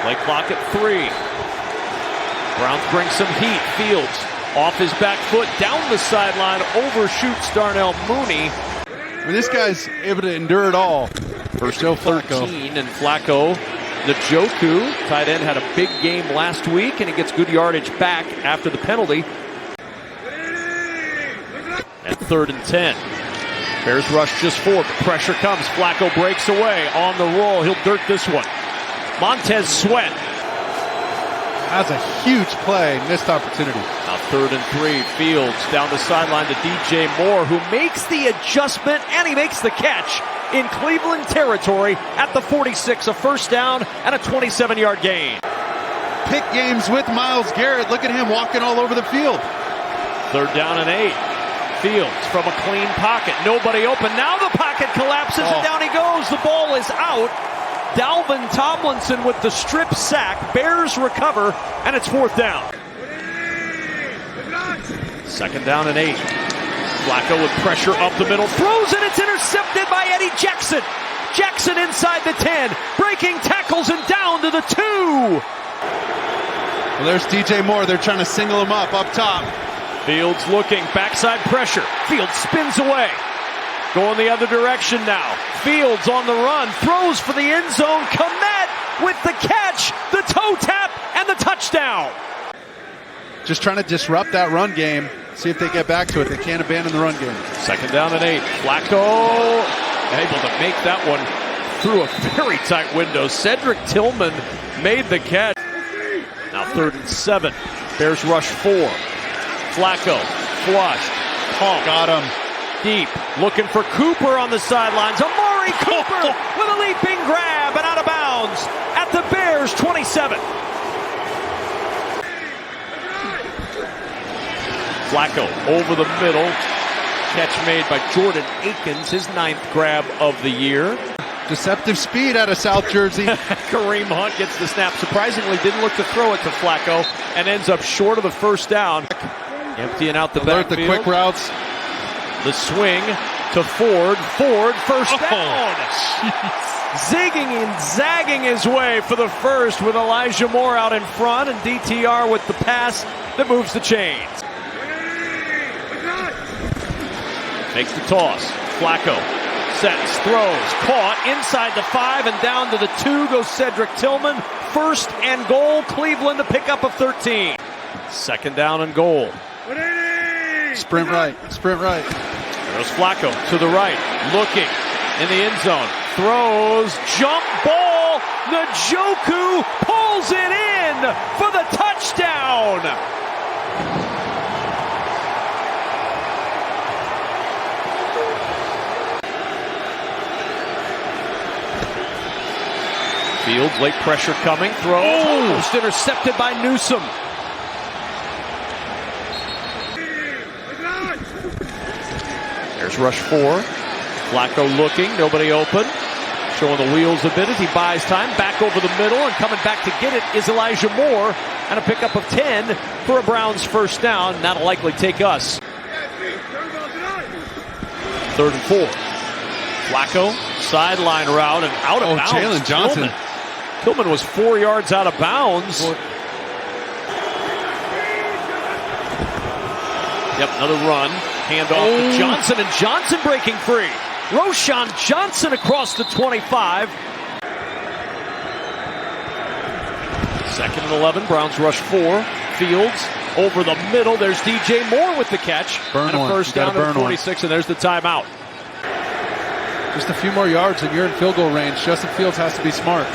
Play clock at 3. Browns bring some heat. Fields off his back foot, down the sideline, overshoots Darnell Mooney. I mean, this guy's able to endure it all. First Joe Flacco. And Flacco, the Joku, tight end, had a big game last week, and he gets good yardage back after the penalty. At 3rd and 10. Bears rush just forward. Pressure comes. Flacco breaks away on the roll. He'll dirt this one. Montez Sweat. That's a huge play. Missed opportunity. Now 3rd and 3. Fields down the sideline to DJ Moore, who makes the adjustment, and he makes the catch in Cleveland territory at the 46. A first down and a 27-yard gain. Pick games with Myles Garrett. Look at him walking all over the field. 3rd down and 8. Fields from a clean pocket. Nobody open. Now the pocket collapses and down he goes. The ball is out. Dalvin Tomlinson with the strip sack. Bears recover, and it's 4th down. 2nd down and 8. Flacco with pressure up the middle. Throws it. It's intercepted by Eddie Jackson. Jackson inside the 10. Breaking tackles and down to the 2. Well, there's DJ Moore. They're trying to single him up top. Fields looking, backside pressure. Fields spins away. Going the other direction now. Fields on the run, throws for the end zone. Kmet with the catch, the toe tap, and the touchdown. Just trying to disrupt that run game. See if they get back to it. They can't abandon the run game. 2nd down and 8. Flacco able to make that one through a very tight window. Cedric Tillman made the catch. Now 3rd and 7. Bears rush 4. Flacco, flushed, pump. Got him. Deep, looking for Cooper on the sidelines. Amari Cooper with a leaping grab and out of bounds at the Bears 27. Flacco over the middle. Catch made by Jordan Akins, his 9th grab of the year. Deceptive speed out of South Jersey. Kareem Hunt gets the snap. Surprisingly, didn't look to throw it to Flacco and ends up short of the first down. Emptying out the backfield. The quick routes. The swing to Ford. Ford, first down. Zigging and zagging his way for the first with Elijah Moore out in front, and DTR with the pass that moves the chains. Makes the toss. Flacco sets, throws, caught inside the 5 and down to the 2 goes Cedric Tillman. 1st and goal, Cleveland to pick up a 13. 2nd down and goal. Sprint right. There's Flacco to the right, looking in the end zone. Throws, jump ball. Njoku pulls it in for the touchdown. Fields, late pressure coming. Throws, almost intercepted by Newsome. There's rush 4. Flacco looking, nobody open. Showing the wheels a bit as he buys time. Back over the middle, and coming back to get it is Elijah Moore. And a pickup of 10 for a Browns first down. That'll likely take us. 3rd and 4. Flacco, sideline route and out of bounds. Jalen Johnson. Tillman was 4 yards out of bounds. Yep, another run. Handoff to Johnson, and Johnson breaking free. Roshan Johnson across the 25. 2nd and 11. Browns rush 4. Fields over the middle. There's DJ Moore with the catch. And a first down at 46, and there's the timeout. Just a few more yards and you're in field goal range. Justin Fields has to be smart.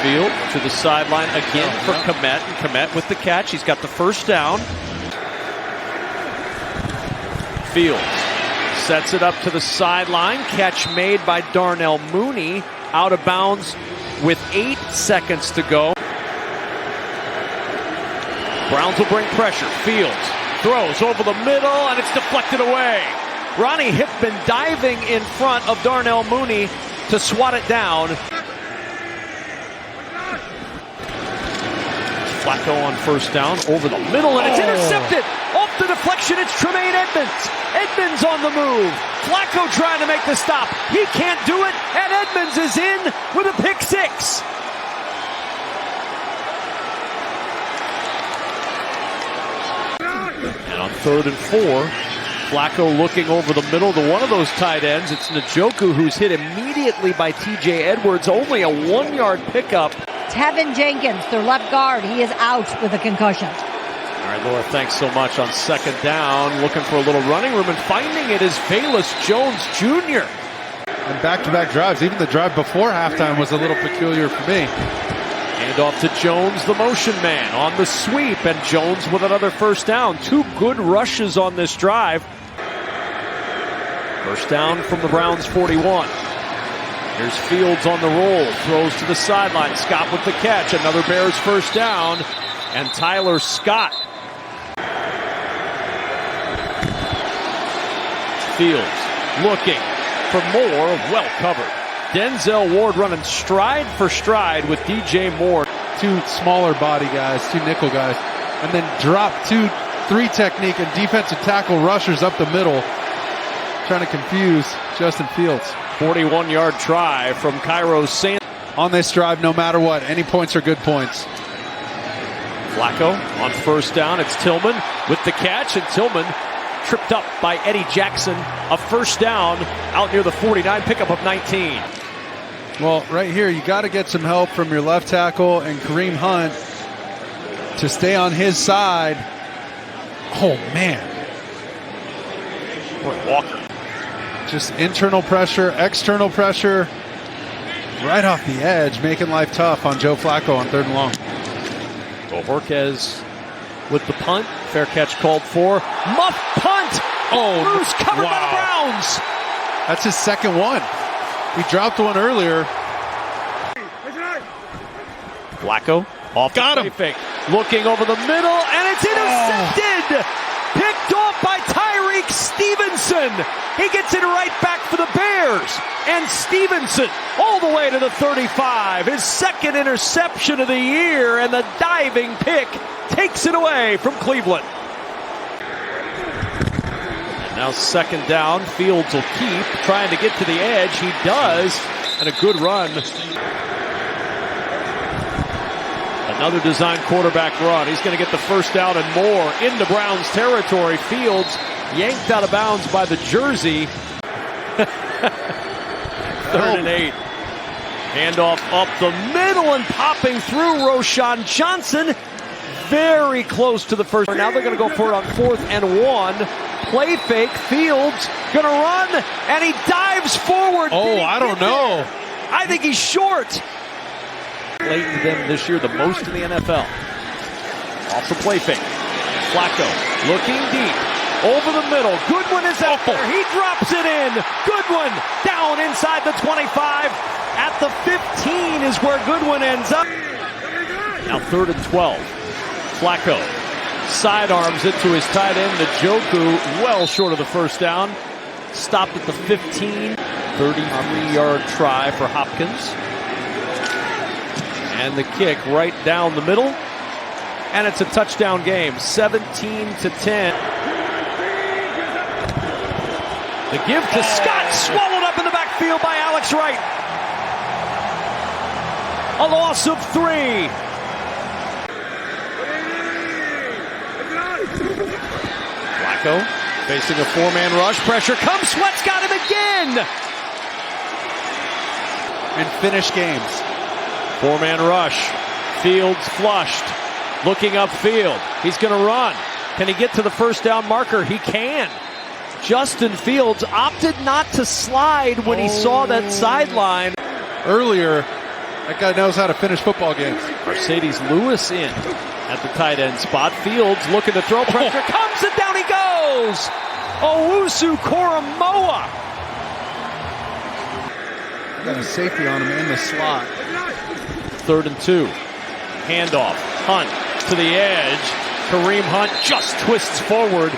Field to the sideline again for Kmet, and Kmet with the catch. He's got the first down. Fields sets it up to the sideline. Catch made by Darnell Mooney. Out of bounds with 8 seconds to go. Browns will bring pressure. Fields throws over the middle, and it's deflected away. Ronnie Hipman diving in front of Darnell Mooney to swat it down. Flacco on first down over the middle, and it's intercepted. Off the deflection, it's Tremaine Edmonds. Edmonds on the move. Flacco trying to make the stop. He can't do it, and Edmonds is in with a pick 6. on 3rd and 4, Flacco looking over the middle to one of those tight ends. It's Njoku who's hit immediately by TJ Edwards. Only a 1-yard pickup. Tevin Jenkins, their left guard, he is out with a concussion. All right, Laura, thanks so much. On 2nd down, looking for a little running room, and finding it is Velus Jones Jr. And back-to-back drives. Even the drive before halftime was a little peculiar for me. Hand off to Jones, the motion man, on the sweep, and Jones with another 1st down. 2 good rushes on this drive. 1st down from the Browns' 41. Here's Fields on the roll, throws to the sideline. Scott with the catch, another Bears 1st down, and Tyler Scott. Fields looking for more, well covered. Denzel Ward running stride for stride with DJ Moore. 2 smaller body guys, 2 nickel guys, and then drop 2-3 technique and defensive tackle rushers up the middle, trying to confuse Justin Fields. 41-yard try from Cairo Sanders. On this drive, no matter what, any points are good points. Flacco on 1st down. It's Tillman with the catch, and Tillman tripped up by Eddie Jackson. A 1st down out near the 49, pickup of 19. Well, right here, you got to get some help from your left tackle and Kareem Hunt to stay on his side. Oh, man. Boy, Walker. Just internal pressure, external pressure, right off the edge, making life tough on Joe Flacco on 3rd and long. Bohorquez with the punt. Fair catch called for. Muff punt! Oh, Bruce covered by the Browns. That's his 2nd one. He dropped one earlier. Flacco off Got the him. play fake. Looking over the middle, and it's intercepted! Picked off by Tyreek Stevenson. He gets it right back for the Bears. And Stevenson all the way to the 35. His 2nd interception of the year, and the diving pick takes it away from Cleveland. And now 2nd down. Fields will keep, trying to get to the edge. He does, and a good run. Another design quarterback run. He's going to get the 1st down and more into Browns territory. Fields yanked out of bounds by the jersey. 3rd and 8. Handoff up the middle and popping through Roshan Johnson. Very close to the 1st. Now they're going to go for it on 4th and 1. Play fake. Fields going to run, and he dives forward. Oh, I don't know. I think he's short. Late in them this year, the most in the NFL. Off the play fake. Flacco looking deep. Over the middle. Goodwin is out there. He drops it in. Goodwin down inside the 25. At the 15 is where Goodwin ends up. Now 3rd and 12. Flacco sidearms it to his tight end, Njoku, well short of the 1st down. Stopped at the 15. 33-yard try for Hopkins. And the kick right down the middle. And it's a touchdown game, 17-10. The give to Scott, swallowed up in the backfield by Alex Wright. A loss of 3. Flacco facing a 4-man rush. Pressure comes. Sweat's got him again. And finish games. 4-man rush. Fields flushed. Looking upfield. He's going to run. Can he get to the 1st down marker? He can. Justin Fields opted not to slide when he saw that sideline. Earlier, that guy knows how to finish football games. Mercedes Lewis in at the tight end spot. Fields looking to throw. Pressure comes, and down he goes. Owusu Koromoa. Got a safety on him in the slot. 3rd and 2. Handoff. Hunt to the edge. Kareem Hunt just twists forward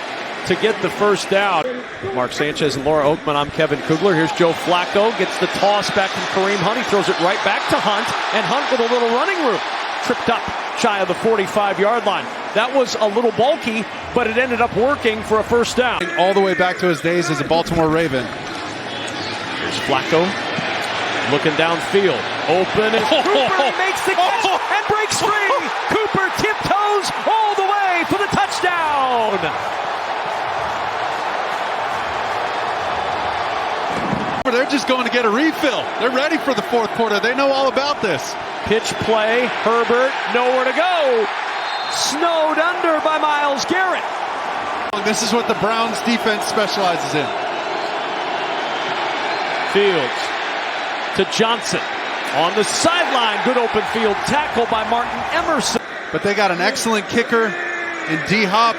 to get the 1st down. Mark Sanchez and Laura Oakman, I'm Kevin Kugler. Here's Joe Flacco. Gets the toss back from Kareem Hunt. He throws it right back to Hunt. And Hunt with a little running room. Tripped up shy of the 45-yard line. That was a little bulky, but it ended up working for a 1st down. All the way back to his days as a Baltimore Raven. Here's Flacco. Looking downfield. Open. And Cooper makes the catch and breaks free. Cooper tiptoes all the way for the touchdown. they're just going to get a refill. They're ready for the fourth quarter. They know all about this. Pitch play, Herbert, nowhere to go. Snowed under by Myles Garrett. This is what the Browns defense specializes in. Fields to Johnson on the sideline. Good open field tackle by Martin Emerson. But they got an excellent kicker in D-Hop.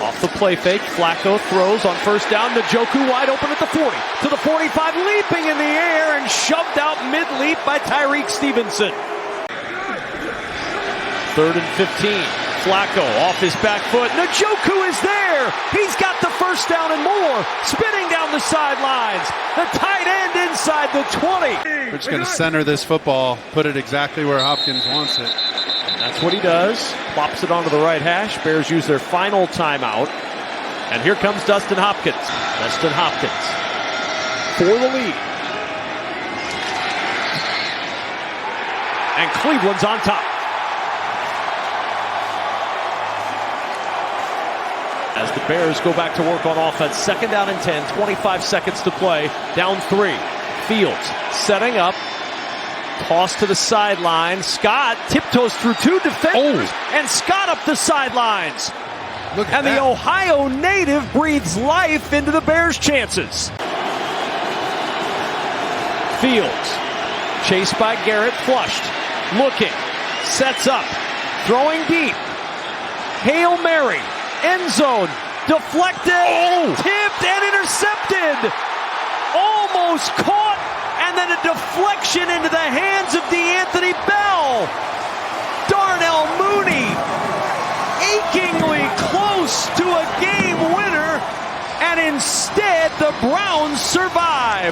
Off the play fake, Flacco throws on first down. Njoku wide open at the 40, to the 45, leaping in the air and shoved out mid-leap by Tyreek Stevenson. 3rd and 15. Flacco off his back foot. Njoku is there. He's got the first down and more. Spinning down the sidelines. The tight end inside the 20. We're just going to center this football, put it exactly where Hopkins wants it. And that's what he does. Plops it onto the right hash. Bears use their final timeout. And here comes Dustin Hopkins. Dustin Hopkins for the lead. And Cleveland's on top. As the Bears go back to work on offense, 2nd down and 10, 25 seconds to play, down 3. Fields setting up, toss to the sideline. Scott tiptoes through 2 defenders, and Scott up the sidelines. And the Ohio native breathes life into the Bears' chances. Fields, chased by Garrett, flushed, looking, sets up, throwing deep. Hail Mary. End zone, deflected, tipped, and intercepted. Almost caught, and then a deflection into the hands of DeAnthony Bell. Darnell Mooney, achingly close to a game winner, and instead the Browns survive.